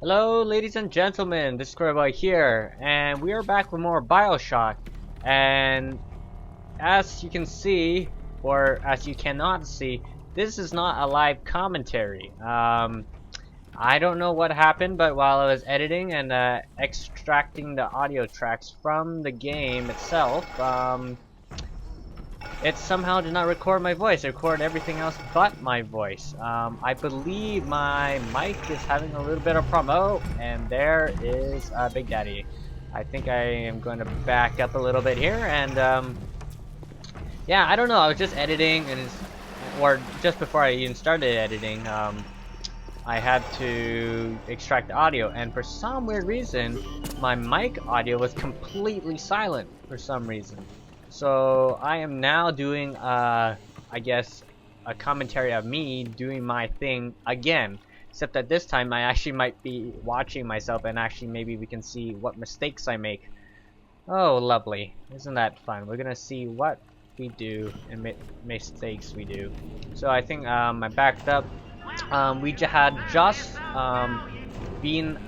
Hello ladies and gentlemen, this is Squirrellyboy here, and we are back with more BioShock. And as you can see, or as you cannot see, this is not a live commentary. I don't know what happened, but while I was editing and extracting the audio tracks from the game itself, it somehow did not record my voice. It recorded everything else but my voice. I believe my mic is having a little bit of problem. Oh, and there is Big Daddy. I think I am going to back up a little bit here, and yeah, I don't know. I was just editing, or just before I even started editing, I had to extract the audio, and for some weird reason, my mic audio was completely silent for some reason. So I am now doing, I guess, a commentary of me doing my thing again. Except that this time I actually might be watching myself, and actually maybe we can see what mistakes I make. Oh, lovely. Isn't that fun? We're gonna see what we do and mistakes we do. So I think I backed up. We had just been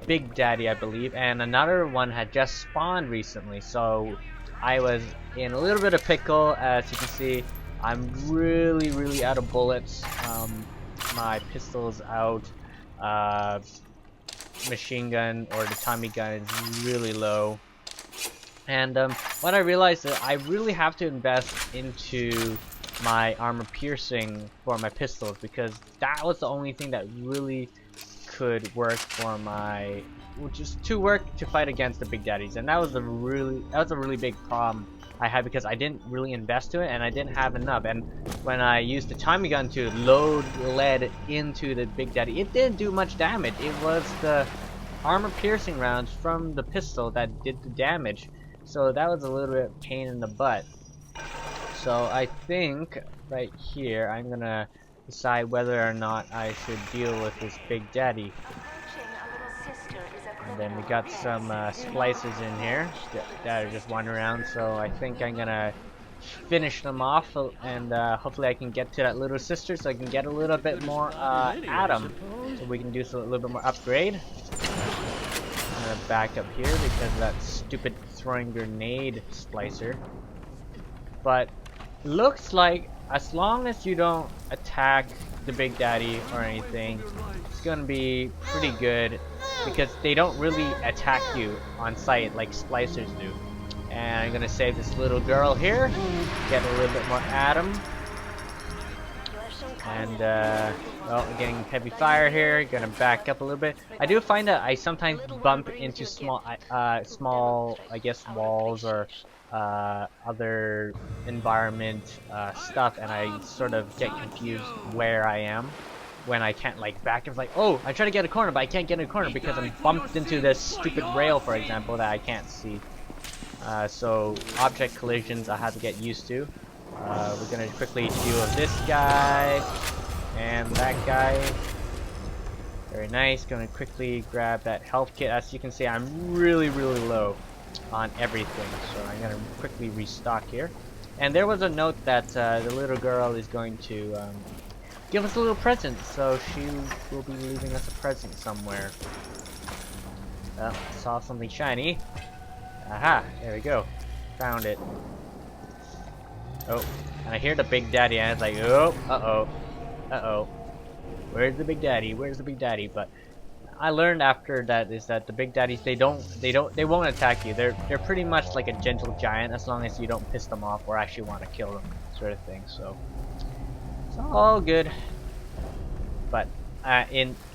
Big Daddy, I believe, and another one had just spawned recently. So I was in a little bit of pickle. As you can see, I'm really out of bullets. My pistol's out. Machine gun or the Tommy gun is really low. And what I realized is I really have to invest into my armor piercing for my pistols, because that was the only thing that really could work for my, which is to work to fight against the Big Daddies. And that was a really big problem I had, because I didn't really invest to it and I didn't have enough. And when I used the Tommy gun to load lead into the Big Daddy, it didn't do much damage. It was the armor piercing rounds from the pistol that did the damage. So that was a little bit pain in the butt. So I think right here I'm gonna decide whether or not I should deal with this Big Daddy. And then we got some splicers in here that are just wandering around, so I think I'm gonna finish them off, and hopefully I can get to that little sister so I can get a little bit more Atom, so we can do a little bit more upgrade. I'm gonna back up here because of that stupid throwing grenade splicer. But looks like as long as you don't attack the Big Daddy or anything, it's gonna be pretty good, because they don't really attack you on sight like splicers do. And I'm gonna save this little girl here, get a little bit more Atom. And well, getting heavy fire here. Gonna back up a little bit. I do find that I sometimes bump into small, I guess, walls or other environment stuff, and I sort of get confused where I am when I can't like back. It's like, oh, I try to get a corner, but I can't get in a corner because I'm bumped into this stupid rail, for example, that I can't see. So object collisions I have to get used to. We're gonna quickly deal with this guy and that guy. Very nice. Gonna quickly grab that health kit. As you can see, I'm really low on everything, so I'm gonna quickly restock here. And there was a note that the little girl is going to give us a little present, so she will be leaving us a present somewhere. Saw something shiny. Aha, there we go. Found it. Oh, and I hear the Big Daddy, and it's like, oh, uh-oh. Where's the Big Daddy? Where's the Big Daddy? But I learned after that is that the Big Daddies, they won't attack you. They're pretty much like a gentle giant, as long as you don't piss them off or actually want to kill them, sort of thing. So it's all good. But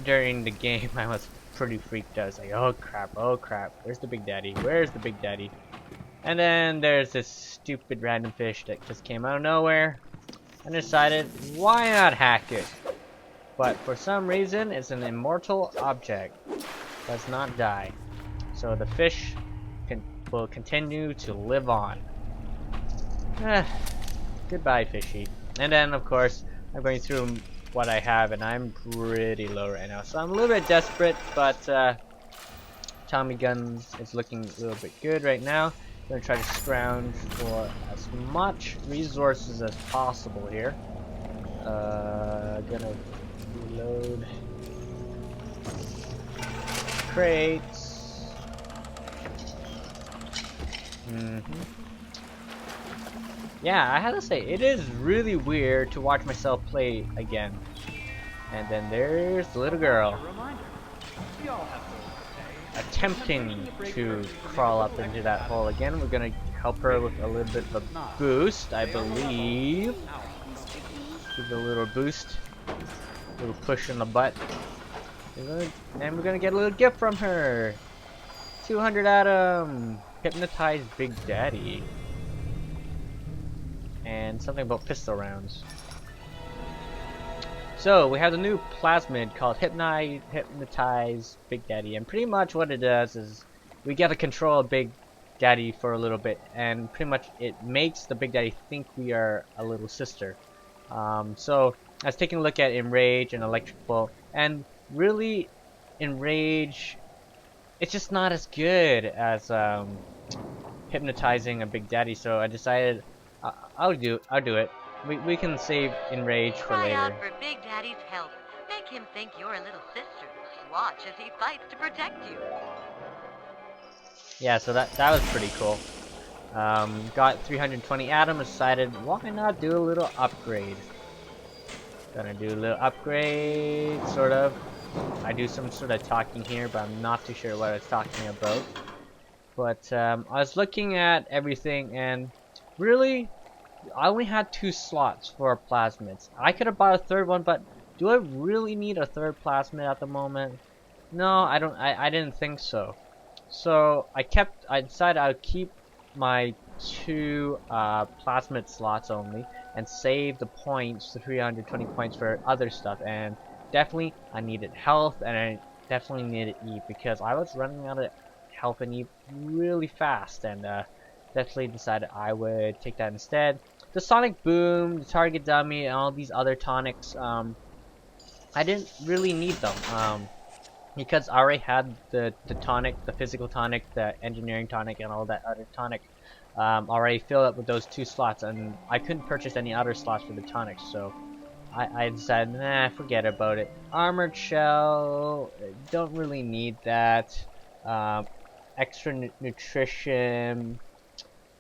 during the game, I was pretty freaked out. I was like, oh crap, where's the Big Daddy? Where's the Big Daddy? And then there's this stupid random fish that just came out of nowhere, and decided, why not hack it? But for some reason, it's an immortal object. Does not die. So the fish will continue to live on. Goodbye, fishy. And then, of course, I'm going through what I have, and I'm pretty low right now. So I'm a little bit desperate, but Tommy guns is looking a little bit good right now. I'm gonna try to scrounge for as much resources as possible here. Gonna reload crates. Yeah, I have to say, it is really weird to watch myself play again. And then there's the little girl attempting to crawl up into that hole again. We're gonna help her with a little bit of a boost, I believe. Give it a little boost, a little push in the butt. And we're gonna get a little gift from her. 200 Atom, hypnotize Big Daddy, and something about pistol rounds. So we have the new plasmid called Hypnotize Big Daddy, and pretty much what it does is we get to control Big Daddy for a little bit, and pretty much it makes the Big Daddy think we are a little sister. So I was taking a look at Enrage and Electric Bolt, and really Enrage, it's just not as good as hypnotizing a Big Daddy. So I decided I'll do it. We can save Enrage for later. Cry out for Big Daddy's help. Make him think you're a little sister. Watch as he fights to protect you. Yeah, so that was pretty cool. Got 320 atoms. Decided why not do a little upgrade. Gonna do a little upgrade, sort of. I do some sort of talking here, but I'm not too sure what I was talking about. But I was looking at everything, and really, I only had 2 slots for plasmids. I could have bought a third one, but do I really need a third plasmid at the moment? No, I don't. I didn't think so. So I decided I would keep my 2 plasmid slots only, and save the points, the 320 points, for other stuff. And definitely, I needed health, and I definitely needed E, because I was running out of health and E really fast, and definitely decided I would take that instead. The Sonic Boom, the Target Dummy, and all these other tonics, I didn't really need them, because I already had the tonic, the physical tonic, the engineering tonic, and all that other tonic already filled up with those 2 slots, and I couldn't purchase any other slots for the tonics, so I decided, nah, forget about it. Armored Shell, don't really need that. Extra nutrition.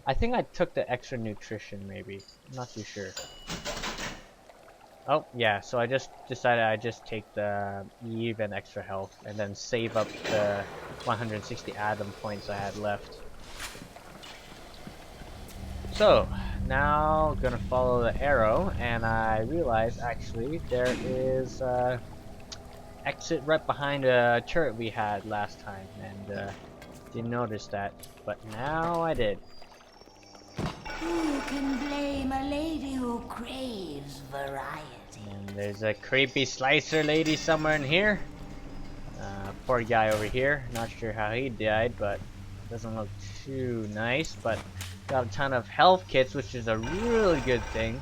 I think I took the extra nutrition, maybe. I'm not too sure. Oh, yeah, so I just decided I'd just take the Eve and extra health, and then save up the 160 atom points I had left. So, now gonna follow the arrow, and I realized actually there is exit right behind a turret we had last time, and didn't notice that, but now I did. Who can blame a lady who craves variety? And there's a creepy slicer lady somewhere in here. Poor guy over here. Not sure how he died, but doesn't look too nice. But got a ton of health kits, which is a really good thing.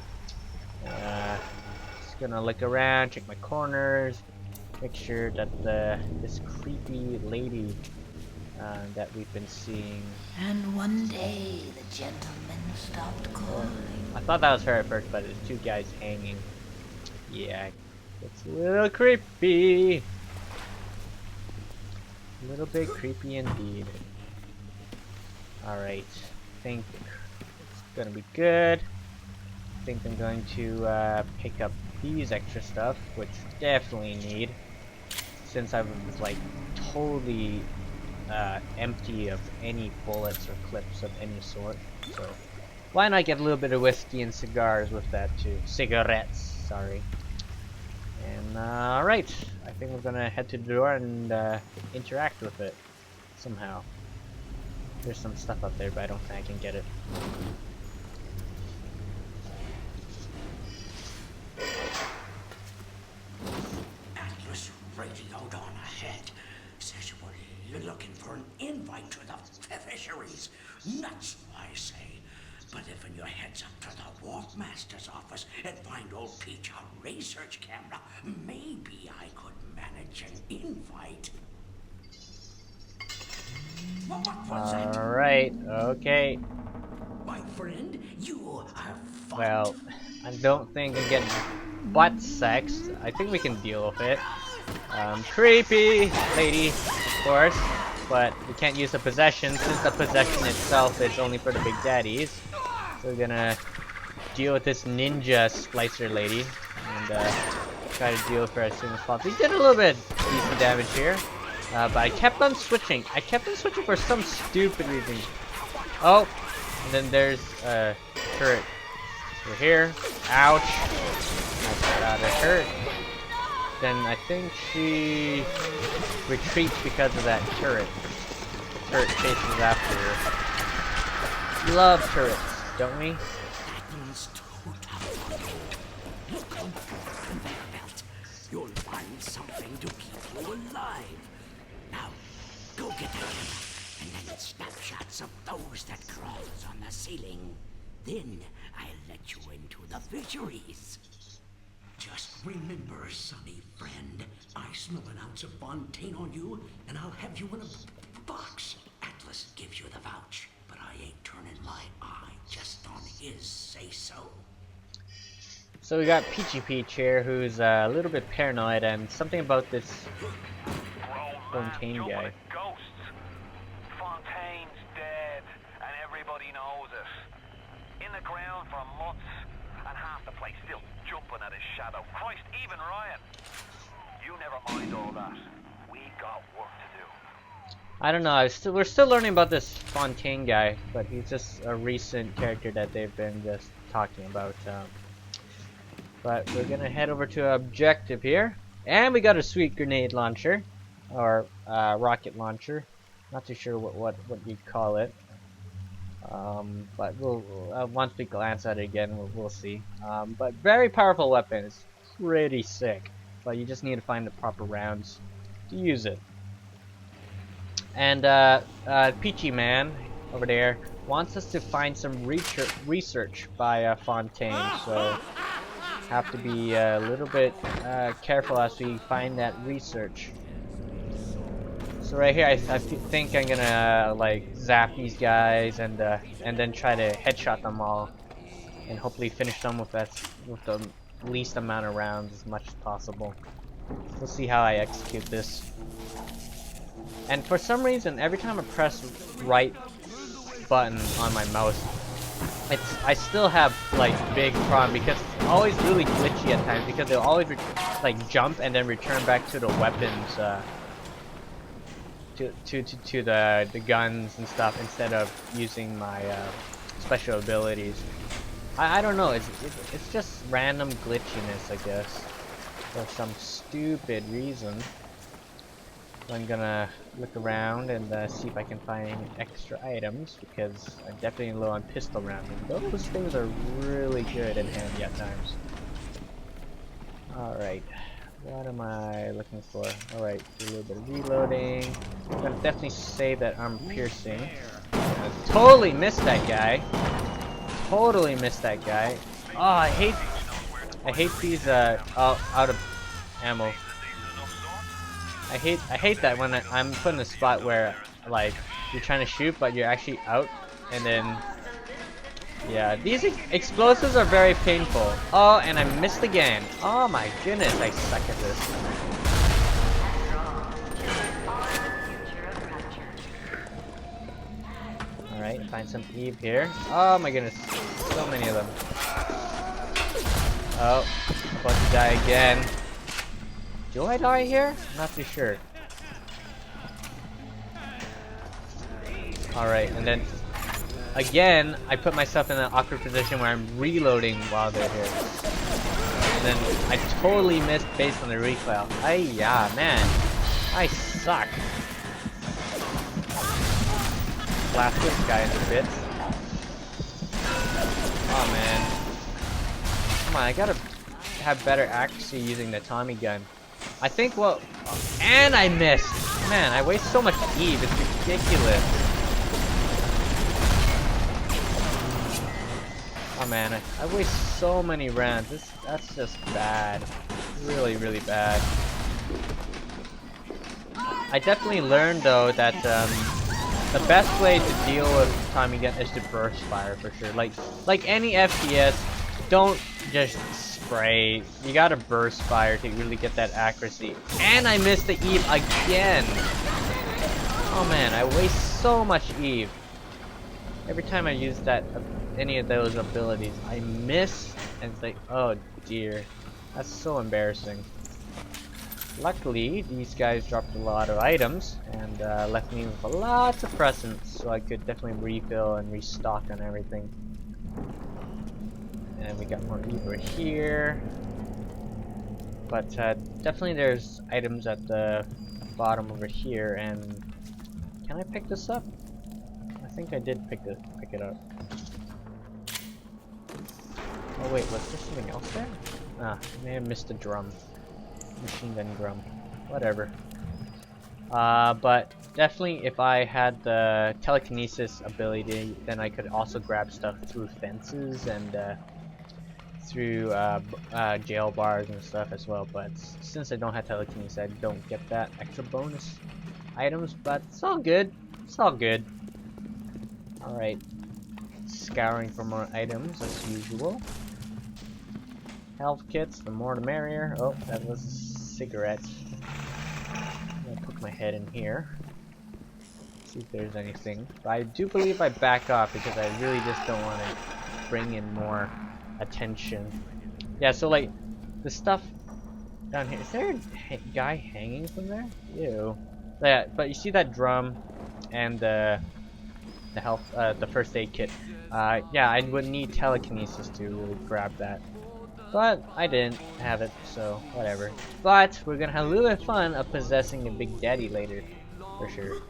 Just gonna look around, check my corners, make sure that this creepy lady that we've been seeing. And one day the gentleman stopped calling. I thought that was her at first, but it's 2 guys hanging. Yeah, it's a little creepy. A little bit creepy indeed. Alright, think it's gonna be good. I think I'm going to pick up these extra stuff, which definitely need, since I was like totally empty of any bullets or clips of any sort. So why not get a little bit of whiskey and cigars with that too? Cigarettes, sorry. And alright, I think we're gonna head to the door and interact with it somehow. There's some stuff up there, but I don't think I can get it. Atlas radio on ahead says we're looking for an invite to the fisheries. Nuts, I say. But if in your heads up to the Wharf Master's office and find old Peach a research camera, maybe I could manage an invite. What was that? Alright, okay. My friend, you are fought. Well, I don't think I'm getting butt sexed. I think we can deal with it. Creepy lady, of course. But we can't use the possession since the possession itself is only for the big daddies. So we're gonna deal with this ninja splicer lady and try to deal with her as soon as possible. We did a little bit decent damage here, but I kept on switching. I kept on switching for some stupid reason. Oh, and then there's a turret. We're here. Ouch. I got her hurt. Then I think she retreats because of that turret. The turret chases after her. Love turrets, don't we? It's too tough for you. Look on the conveyor belt. You'll find something to keep you alive. Now, go get the camera, and then snapshots of those that crawls on the ceiling. Then I'll let you into the fisheries. Just remember, sonny friend, I smell an ounce of Fontaine on you, and I'll have you in a box. Atlas gives you the vouch, but I ain't turning my eye just on his say-so. So we got Peachy Peach here, who's a little bit paranoid, and something about this Fontaine guy. Ghosts. Fontaine's dead, and everybody knows it. In the ground for months, and half the place still jumping at his shadow. Christ, even Ryan. You never mind all that. We got work to do. I don't know, we're still learning about this Fontaine guy, but he's just a recent character that they've been just talking about. But we're gonna head over to our objective here, and we got a sweet grenade launcher, or rocket launcher. Not too sure what you'd call it. But we'll once we glance at it again, we'll see. But very powerful weapon. It's pretty sick, but you just need to find the proper rounds to use it. And Peachy Man over there wants us to find some research by Fontaine, so have to be a little bit careful as we find that research. So right here, I think I'm gonna like zap these guys and then try to headshot them all, and hopefully finish them with the least amount of rounds as much as possible. We'll see how I execute this. And for some reason, every time I press right button on my mouse, I still have like big problem because it's always really glitchy at times because they'll always like jump and then return back to the weapons. To the guns and stuff instead of using my special abilities. I don't know, it's just random glitchiness, I guess, for some stupid reason. So I'm gonna look around and see if I can find any extra items, because I'm definitely low on pistol rounds, and those things are really good and handy at times. Alright. What am I looking for? Alright, do a little bit of reloading. I'm gonna definitely save that armor piercing. I totally missed that guy. Totally missed that guy. Oh, I hate these out of ammo. I hate that when I'm put in a spot where like you're trying to shoot but you're actually out, and then yeah, these explosives are very painful. Oh, and I missed again. Oh my goodness, I suck at this. Alright, find some Eve here. Oh my goodness, so many of them. Oh, I'm about to die again. Do I die here? I'm not too sure. Alright, and then again, I put myself in an awkward position where I'm reloading while they're here. And then I totally missed based on the recoil. Yeah, man. I suck. Blast this guy into bits. Oh, man. Come on, I gotta have better accuracy using the Tommy gun. I think and I missed! Man, I waste so much Eve, it's ridiculous. Oh man, I waste so many rounds. That's just bad. Really, really bad. I definitely learned though that the best way to deal with Tommy gun is to burst fire for sure. Like any FPS, don't just spray. You gotta burst fire to really get that accuracy. And I missed the Eve again. Oh man, I waste so much Eve. Every time I use that any of those abilities, I miss, and it's like, oh dear, that's so embarrassing. Luckily, these guys dropped a lot of items and left me with lots of presents, so I could definitely refill and restock on everything. And we got more Eve over here. But definitely there's items at the bottom over here, and can I pick this up? I think I did pick it up. Oh wait, was there something else there? Ah, I may have missed a drum. Machine gun drum. Whatever. But definitely if I had the telekinesis ability, then I could also grab stuff through fences and through jail bars and stuff as well. But since I don't have telekinesis, I don't get that extra bonus items, but it's all good. It's all good. Alright. Scouring for more items as usual. Health kits, the more the merrier. Oh, that was a cigarette. I'm gonna put my head in here. See if there's anything. But I do believe I back off because I really just don't want to bring in more attention. Yeah, so like the stuff down here. Is there a guy hanging from there? Ew. Yeah, but you see that drum and the health, the first aid kit. Yeah, I would need telekinesis to really grab that. But I didn't have it, so whatever. But we're gonna have a little bit of fun of possessing a Big Daddy later, for sure.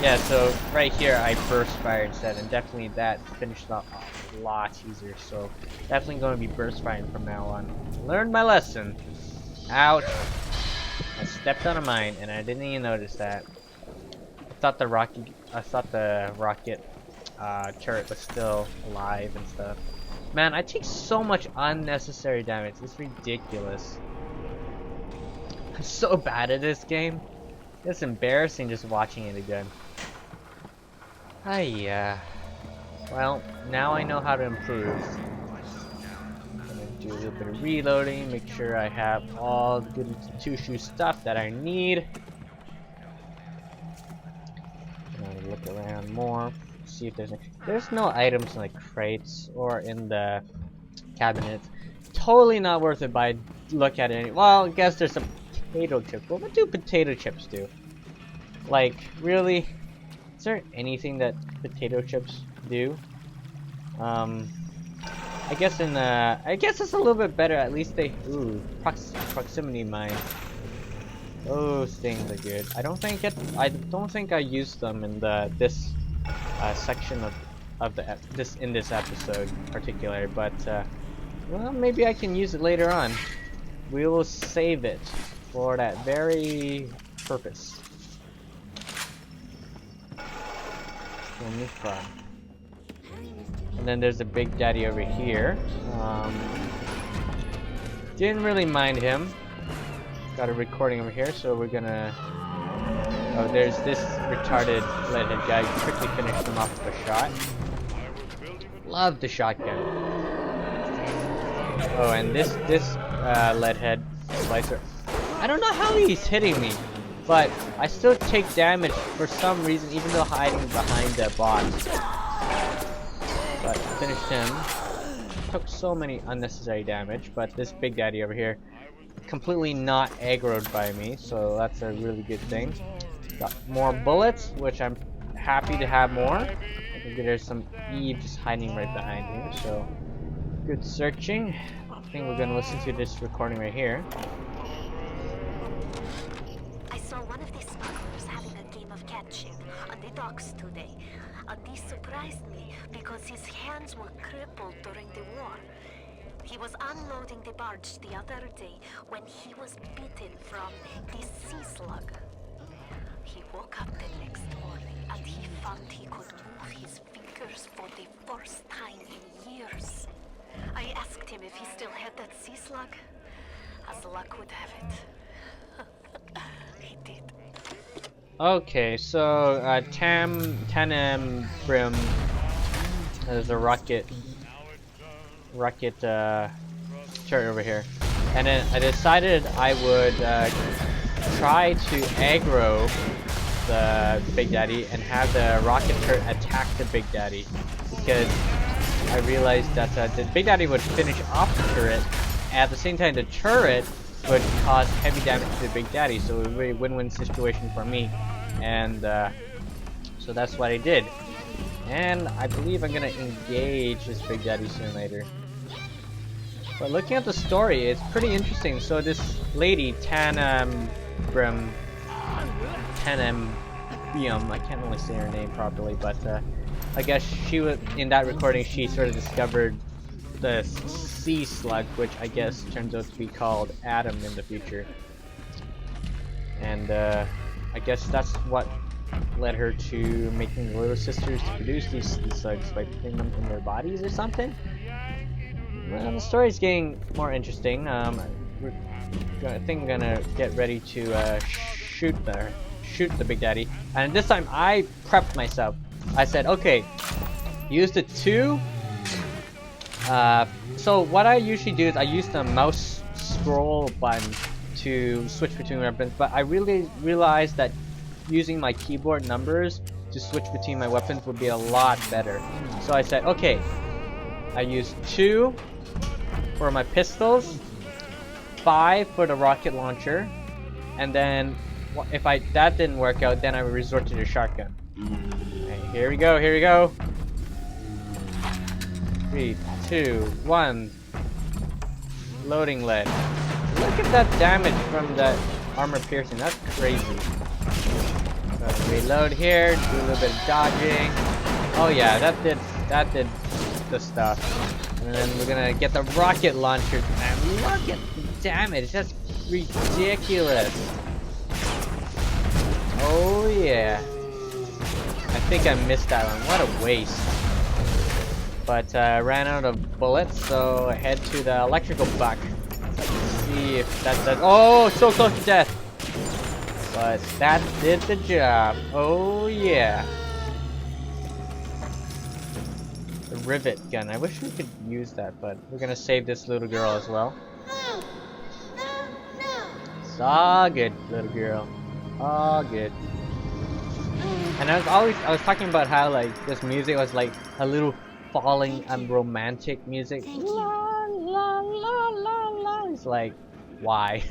Yeah, so right here I burst fire instead, and definitely that finished up a lot easier. So definitely going to be burst firing from now on. Learned my lesson. Ouch! I stepped on a mine, and I didn't even notice that. I thought the rocket turret was still alive and stuff. Man, I take so much unnecessary damage. It's ridiculous. I'm so bad at this game. It's embarrassing just watching it again. Yeah. Well, now I know how to improve. I'm gonna do a little bit of reloading, make sure I have all the good two-shoe stuff that I need. Look around more, see if there's no items in the crates or in the cabinets. Totally not worth it, but I look at it. Well, I guess there's some potato chips. Well, what do potato chips do? Like, really? Is there anything that potato chips do? I guess I guess it's a little bit better. At least they proximity mines. Those things are good. I don't think I used them in this section of this episode in particular, but well, maybe I can use it later on. We will save it for that very purpose. Only fun. And then there's a Big Daddy over here. Didn't really mind him. Got a recording over here, so we're gonna. Oh, there's this retarded leadhead guy. Quickly finished him off with a shot. Love the shotgun. Oh, and this leadhead slicer. I don't know how he's hitting me, but I still take damage for some reason, even though hiding behind the box. But finished him. Took so many unnecessary damage, but this Big Daddy over here, completely not aggroed by me, so that's a really good thing. Got more bullets, which I'm happy to have more. I think there's some Eve just hiding right behind here, so good searching. I think we're gonna listen to this recording right here. I saw one of the smugglers having a game of catch-up on the docks today. And this surprised me because his hands were crippled during the war. He was unloading the barge the other day when he was bitten from the sea slug. He woke up the next morning and he found he could move his fingers for the first time in years. I asked him if he still had that sea slug. As luck would have it, he did. Okay, so Tanem Brim is a rocket turret over here, and then I decided I would try to aggro the Big Daddy and have the rocket turret attack the Big Daddy, because I realized that the Big Daddy would finish off the turret, and at the same time the turret would cause heavy damage to the Big Daddy, so it was a really win-win situation for me, and so that's what I did. And I believe I'm gonna engage this Big Daddy sooner or later. But looking at the story, it's pretty interesting. So this lady, Tanem Brim, I can't really say her name properly, but I guess she was in that recording. She sort of discovered the sea slug, which I guess turns out to be called Adam in the future. And I guess that's what led her to making the little sisters to produce these slugs by putting them in their bodies or something. Well, the story's getting more interesting. I think I'm gonna get ready to shoot the Big Daddy, and this time I prepped myself. I said, okay, use the 2. So what I usually do is I use the mouse scroll button to switch between weapons, but I really realized that using my keyboard numbers to switch between my weapons would be a lot better. So I said, okay, I use 2 for my pistols, 5 for the rocket launcher, and then if that didn't work out, then I would resort to the shotgun. Okay, here we go, here we go. 3, 2, 1. Loading lead. Look at that damage from that armor piercing. That's crazy. So reload here, do a little bit of dodging. Oh yeah, that did the stuff. And then we're gonna get the rocket launcher. And look at the damage. That's ridiculous. Oh yeah. I think I missed that one. What a waste. But I ran out of bullets, so I head to the electrical buck. See if that does. Oh, so close to death. But that did the job. Oh yeah. The rivet gun. I wish we could use that, but we're gonna save this little girl as well. It's all good, little girl. All good. And I was talking about how like this music was like a little falling and romantic music. La la la la la. It's like, why?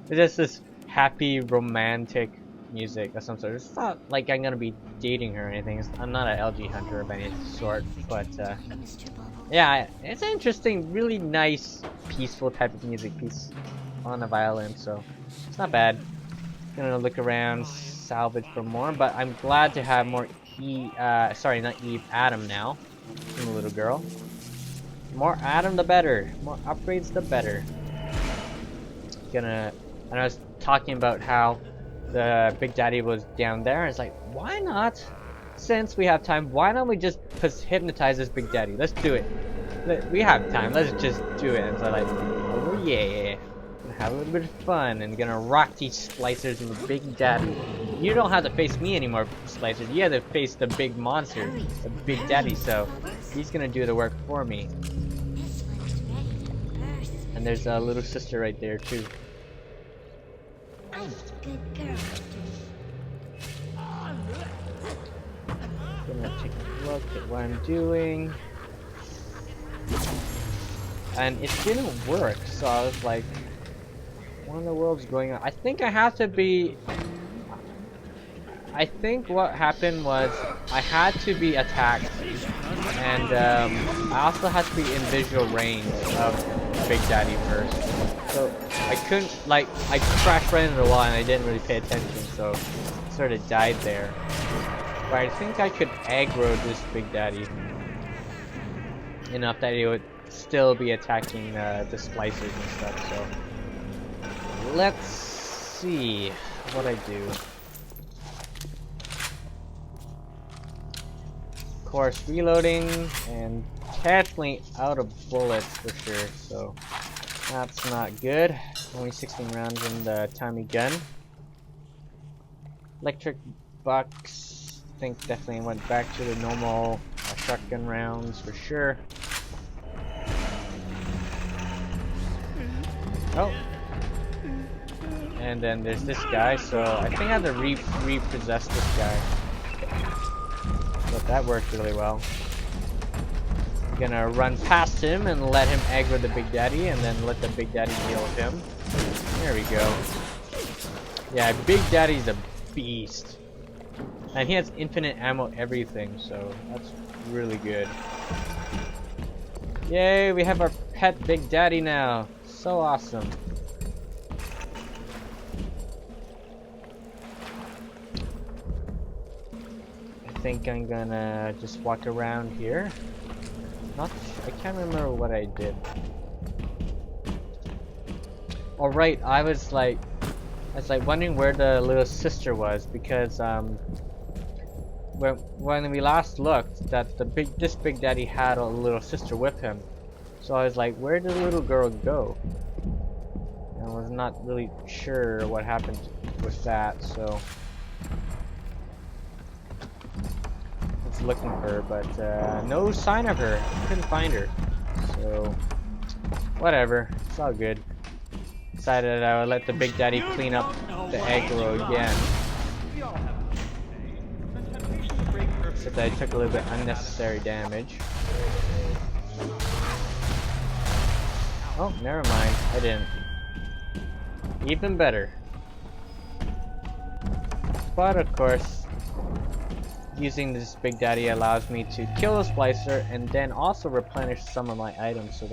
It's just this happy romantic music of some sort. It's not like I'm gonna be dating her or anything. I'm not an LG hunter of any sort, but yeah, it's an interesting, really nice, peaceful type of music piece on the violin. So it's not bad. Gonna look around, salvage for more, but I'm glad to have more Adam now. From the little girl. More Adam the better. More upgrades the better. And I was talking about how the Big Daddy was down there. It's like, why not? Since we have time, why don't we just hypnotize this Big Daddy? Let's do it. We have time. Let's just do it. And so like, oh yeah. Gonna have a little bit of fun and gonna rock these splicers in the Big Daddy. You don't have to face me anymore, splicers. You have to face the big monster, the Big Daddy. So he's gonna do the work for me. And there's a little sister right there too. Good girl. Gonna take a look at what I'm doing. And it didn't work, so I was like, what in the world's going on? I think I have to be... I think what happened was I had to be attacked, and I also had to be in visual range of Big Daddy first. So I couldn't, like, I crashed right into the wall and I didn't really pay attention, so I sort of died there. But I think I could aggro this Big Daddy enough that he would still be attacking the splicers and stuff. So let's see what I do. Of course, reloading and definitely out of bullets for sure. So that's not good. Only 16 rounds in the Tommy gun. Electric bucks, I think definitely went back to the normal shotgun rounds for sure. Oh. And then there's this guy, so I think I have to repossess this guy. But that worked really well. I'm gonna run past him and let him aggro the Big Daddy, and then let the Big Daddy deal with him. There we go. Yeah, Big Daddy's a beast. And he has infinite ammo everything, so that's really good. Yay, we have our pet Big Daddy now. So awesome. I think I'm gonna just walk around here. I can't remember what I did. Oh right, I was like wondering where the little sister was, because when we last looked, that this Big Daddy had a little sister with him. So I was like, where did the little girl go? And I was not really sure what happened with that, so I was looking for her, but no sign of her. Couldn't find her. So whatever, it's all good. Decided I would let the Big Daddy clean up the aggro again. Except I took a little bit unnecessary damage. Oh, never mind. I didn't. Even better. But of course, using this Big Daddy allows me to kill the splicer and then also replenish some of my items, so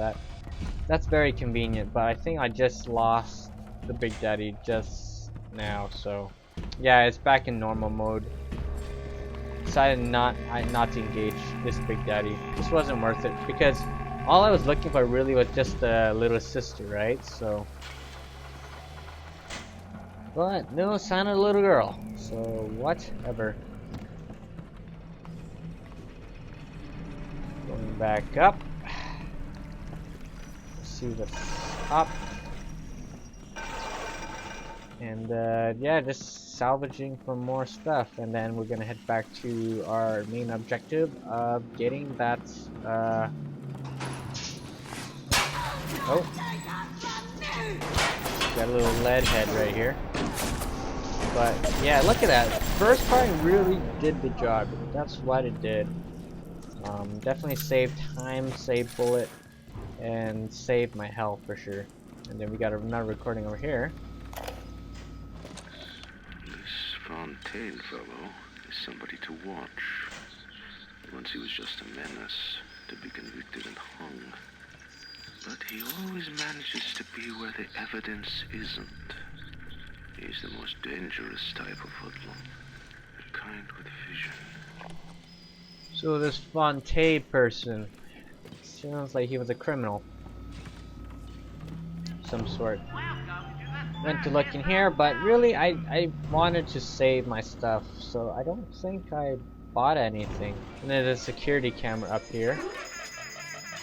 that's very convenient. But I think I just lost the Big Daddy just now, so yeah, it's back in normal mode. Decided not to engage this Big Daddy. This wasn't worth it, because all I was looking for really was just the little sister, right? So, but no sign of the little girl, so whatever. Going back up. Let's see what's up. And yeah, just salvaging for more stuff, and then we're gonna head back to our main objective of getting that oh, got a little lead head right here. But yeah, look at that. First part really did the job. That's what it did. Definitely saved time, saved bullet, and saved my health for sure. And then we got another recording over here. Fontaine fellow is somebody to watch. Once he was just a menace, to be convicted and hung. But he always manages to be where the evidence isn't. He's the most dangerous type of hoodlum. The kind with vision. So this Fontaine person sounds like he was a criminal. Some sort. Went to look in here, but really I wanted to save my stuff, so I don't think I bought anything. And then there's a security camera up here,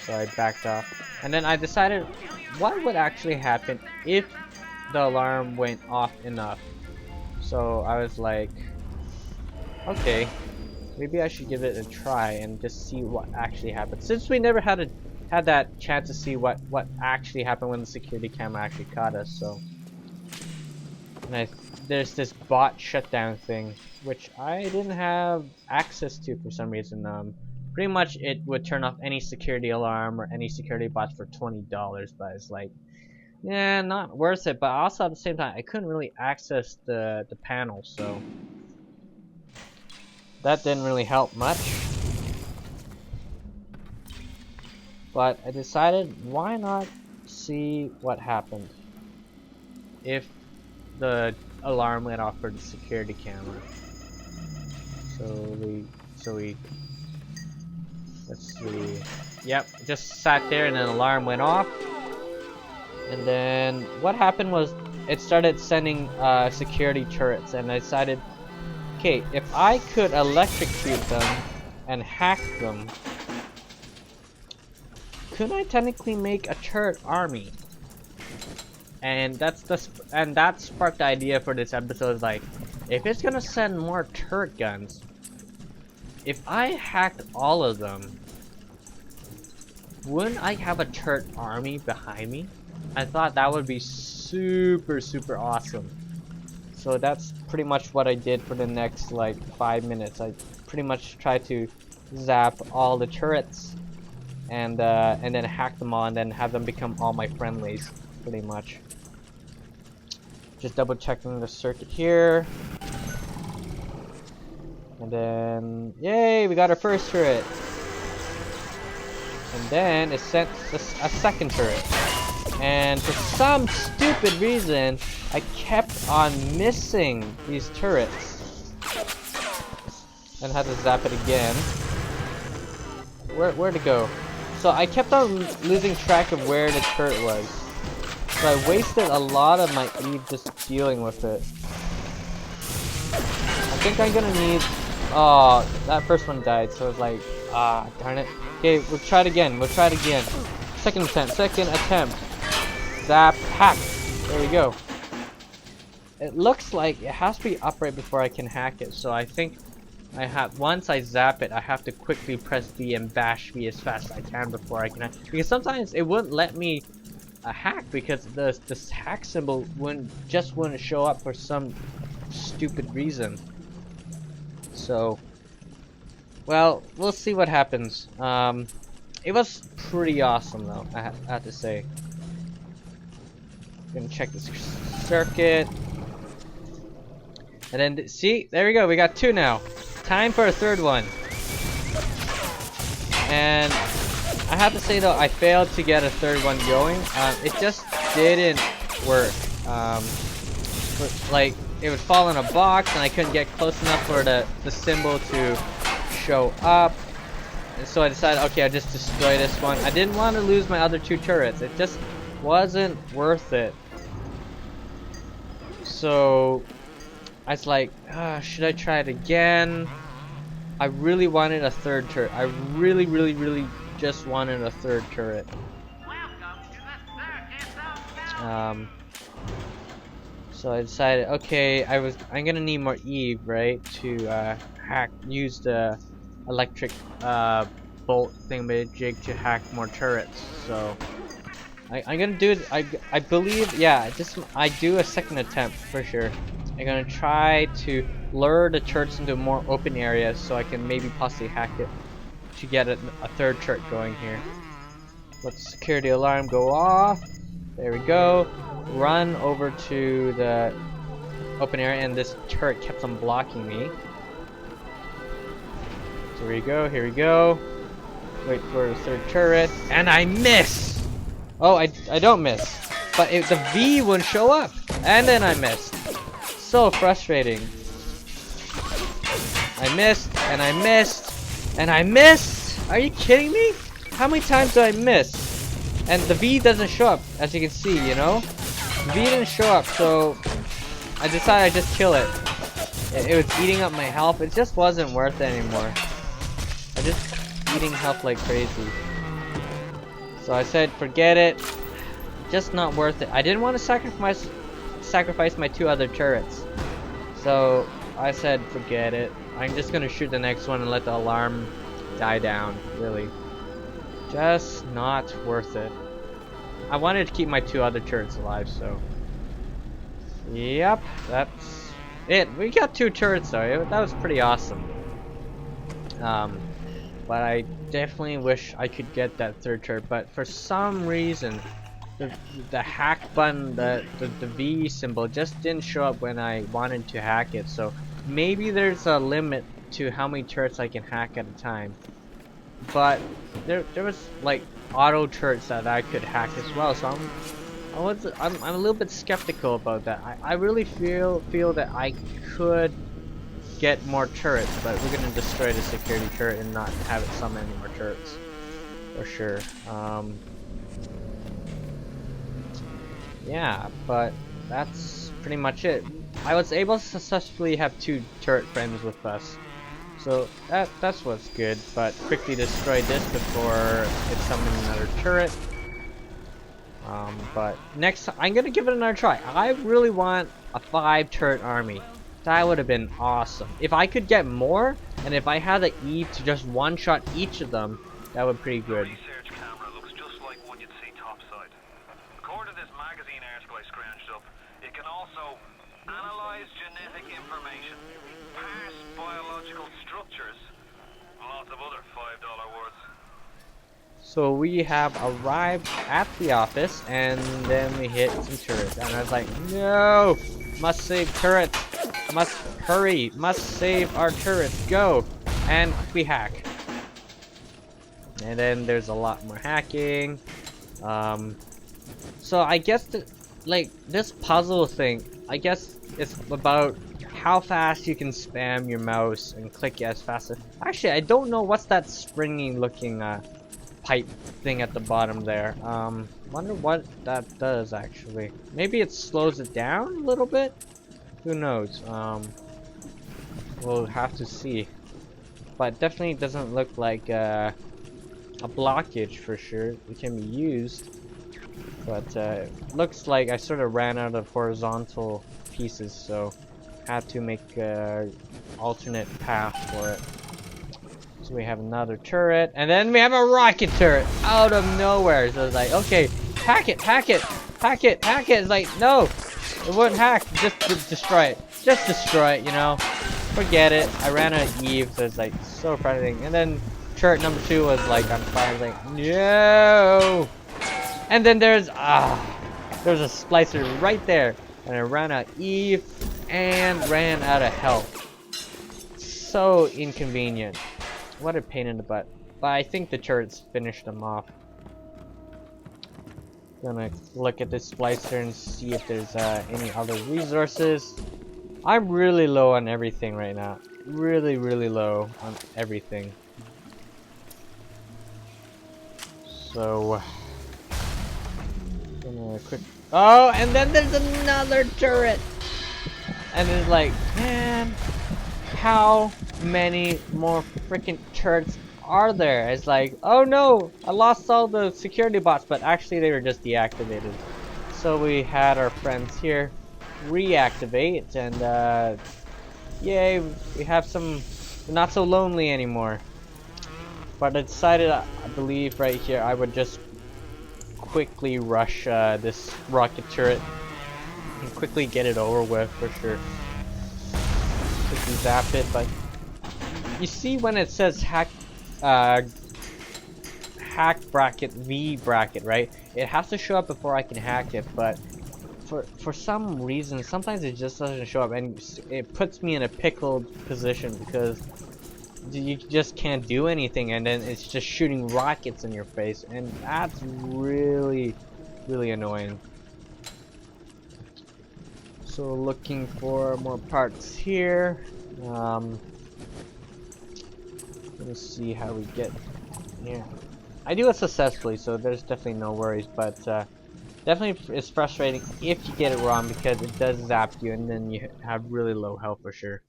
so I backed off. And then I decided what would actually happen if the alarm went off enough. So I was like, okay, maybe I should give it a try and just see what actually happened, since we never had that chance to see what actually happened when the security camera actually caught us. So, and there's this bot shutdown thing, which I didn't have access to for some reason. Pretty much it would turn off any security alarm or any security bots for $20, but it's like, yeah, not worth it. But also at the same time, I couldn't really access the panel, so that didn't really help much. But I decided, why not see what happened if the alarm went off for the security camera. So we let's see. Yep, just sat there and an alarm went off. And then what happened was it started sending security turrets, and I decided, okay, if I could electrocute them and hack them, could I technically make a turret army? And that sparked the idea for this episode. Like, if it's gonna send more turret guns, if I hacked all of them, wouldn't I have a turret army behind me? I thought that would be super awesome. So that's pretty much what I did for the next like 5 minutes. I pretty much tried to zap all the turrets and then hack them all and then have them become all my friendlies, pretty much. Just double checking the circuit here. And then, yay, we got our first turret. And then it sent a second turret. And for some stupid reason, I kept on missing these turrets. And had to zap it again. Where'd it go? So I kept on losing track of where the turret was. So I wasted a lot of my E just dealing with it. I think I'm gonna need... Oh, that first one died, so I was like, darn it. Okay, we'll try it again. We'll try it again. Second attempt. Zap, hack. There we go. It looks like it has to be up right before I can hack it, so I think once I zap it, I have to quickly press B and bash B as fast as I can before I can hack. Because sometimes it wouldn't let me hack because the hack symbol wouldn't show up for some stupid reason. So, well, we'll see what happens. It was pretty awesome though, I have to say. Gonna check this circuit. And then, see, there we go, we got 2 now. Time for a third one. And I have to say though, I failed to get a third one going. It just didn't work. Like, it would fall in a box and I couldn't get close enough for the symbol to show up. And so I decided, okay, I'll just destroy this one. I didn't want to lose my other 2 turrets. It just wasn't worth it. So I was like, should I try it again? I really wanted a third turret. I really just wanted a third turret. So I decided, okay, I'm gonna need more Eve, right, to use the electric bolt thingamajig to hack more turrets. So I'm gonna do it. I believe, yeah, I do a second attempt for sure. I'm gonna try to lure the turrets into a more open area so I can maybe possibly hack it to get a third turret going here. Let the security alarm go off. There we go. Run over to the open area, and this turret kept on blocking me. So here we go, here we go. Wait for the third turret, and I miss! Oh, I don't miss. But the V wouldn't show up, and then I missed. So frustrating. I missed, and I missed, and I missed! Are you kidding me? How many times do I miss? And the V doesn't show up, as you can see, you know? V didn't show up, so I decided I'd just kill it. It was eating up my health. It just wasn't worth it anymore. I just eating health like crazy. So I said, forget it. Just not worth it. I didn't want to sacrifice my 2 other turrets. So I said, forget it. I'm just gonna shoot the next one and let the alarm die down. Really, just not worth it. I wanted to keep my 2 other turrets alive, so yep, that's it. We got 2 turrets though. That was pretty awesome. But I definitely wish I could get that third turret. But for some reason, the hack button, the V symbol, just didn't show up when I wanted to hack it. So maybe there's a limit to how many turrets I can hack at a time. But there was like auto turrets that I could hack as well. So I'm a little bit skeptical about that. I really feel that I could get more turrets, but we're gonna destroy the security turret and not have it summon any more turrets for sure. Yeah, but that's pretty much it. I was able to successfully have 2 turret friends with us, so that's what's good. But quickly destroy this before it summons another turret. But next time I'm gonna give it another try. I really want a 5 turret army. That would have been awesome. If I could get more, and if I had the Eve to just one-shot each of them, that would be pretty The good. research camera looks just like one you'd see topside. According to this magazine article I scrounged up, it can also analyze genetic information, parse biological structures, and lots of other $5 words. So we have arrived at the office, and then we hit some turrets, and I was like, no! Must save turrets! Must hurry! Must save our turrets! Go! And we hack. And then there's a lot more hacking. So I guess like this puzzle thing, I guess it's about how fast you can spam your mouse and click as fast as. Actually, I don't know what's that springy looking pipe thing at the bottom there. Wonder what that does actually. Maybe it slows it down a little bit. Who knows? We'll have to see. But definitely doesn't look like a blockage for sure. It can be used, but looks like I sort of ran out of horizontal pieces, so had to make a alternate path for it. So we have another turret, and then we have a rocket turret out of nowhere. So it's like, okay, hack it, hack it, hack it, hack it. It's like, no, it wouldn't hack. Just destroy it. Just destroy it, you know. Forget it. I ran out of Eve, so it's like so frustrating. And then turret number 2 was like on fire. Like, no. And then there's a splicer right there, and I ran out of Eve and ran out of health. So inconvenient. What a pain in the butt. But I think the turrets finished them off. Gonna look at this splicer and see if there's any other resources. I'm really low on everything right now. Really, really low on everything. So, gonna quick. Oh, and then there's another turret. And it's like, man, how many more freaking turrets are there? It's like, oh no, I lost all the security bots, but actually they were just deactivated. So we had our friends here reactivate, and yay, we have some. We're not so lonely anymore. But I decided, I believe right here, I would just quickly rush this rocket turret and quickly get it over with for sure. Quickly zap it, but you see when it says hack bracket V bracket, right? It has to show up before I can hack it, but for some reason, sometimes it just doesn't show up, and it puts me in a pickled position because you just can't do anything, and then it's just shooting rockets in your face, and that's really, really annoying. So looking for more parts here. Let's see how we get here. I do it successfully, so there's definitely no worries, but definitely it's frustrating if you get it wrong because it does zap you, and then you have really low health for sure.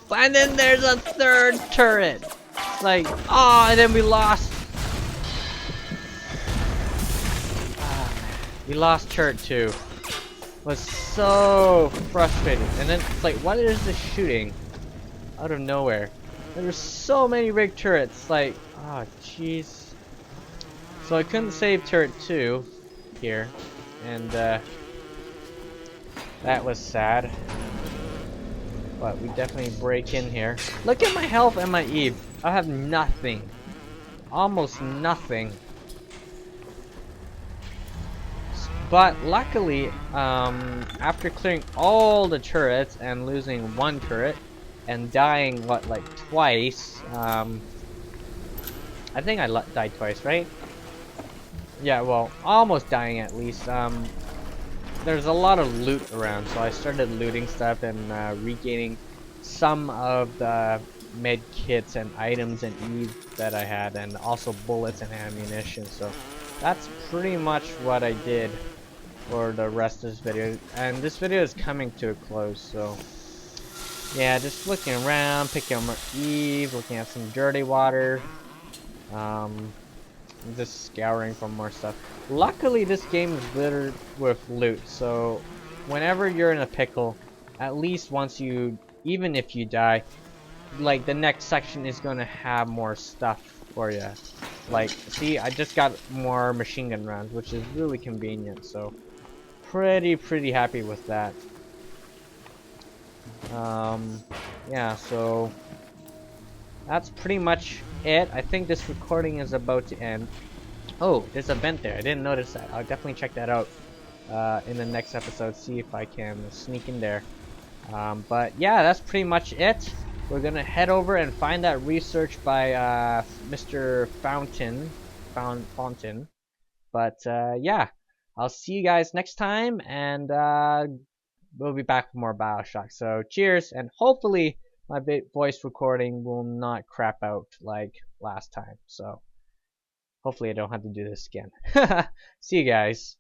And then there's a third turret. Like, oh, and then we lost. We lost turret 2. Was so frustrated. And then it's like, what is this shooting out of nowhere? There's so many rig turrets. Like, oh, jeez. So I couldn't save turret 2 here, and that was sad. But we definitely break in here. Look at my health and my Eve. I have nothing. Almost nothing. But luckily, after clearing all the turrets and losing one turret and dying, what, like twice? I think I died twice, right? Yeah, well, almost dying at least. There's a lot of loot around, so I started looting stuff and regaining some of the med kits and items and Eve that I had, and also bullets and ammunition. So that's pretty much what I did for the rest of this video, and this video is coming to a close. So yeah, just looking around, picking up more Eve, looking at some dirty water, just scouring for more stuff. Luckily this game is littered with loot, so whenever you're in a pickle, at least once you, even if you die, like the next section is gonna have more stuff for you. Like, see, I just got more machine gun rounds, which is really convenient. So pretty happy with that. Yeah, so that's pretty much it. I think this recording is about to end. Oh, there's a vent there. I didn't notice that. I'll definitely check that out in the next episode. See if I can sneak in there. But yeah, that's pretty much it. We're gonna head over and find that research by Mr. Fountain. But yeah, I'll see you guys next time, and we'll be back with more BioShock. So cheers, and hopefully my voice recording will not crap out like last time. So hopefully I don't have to do this again. See you guys.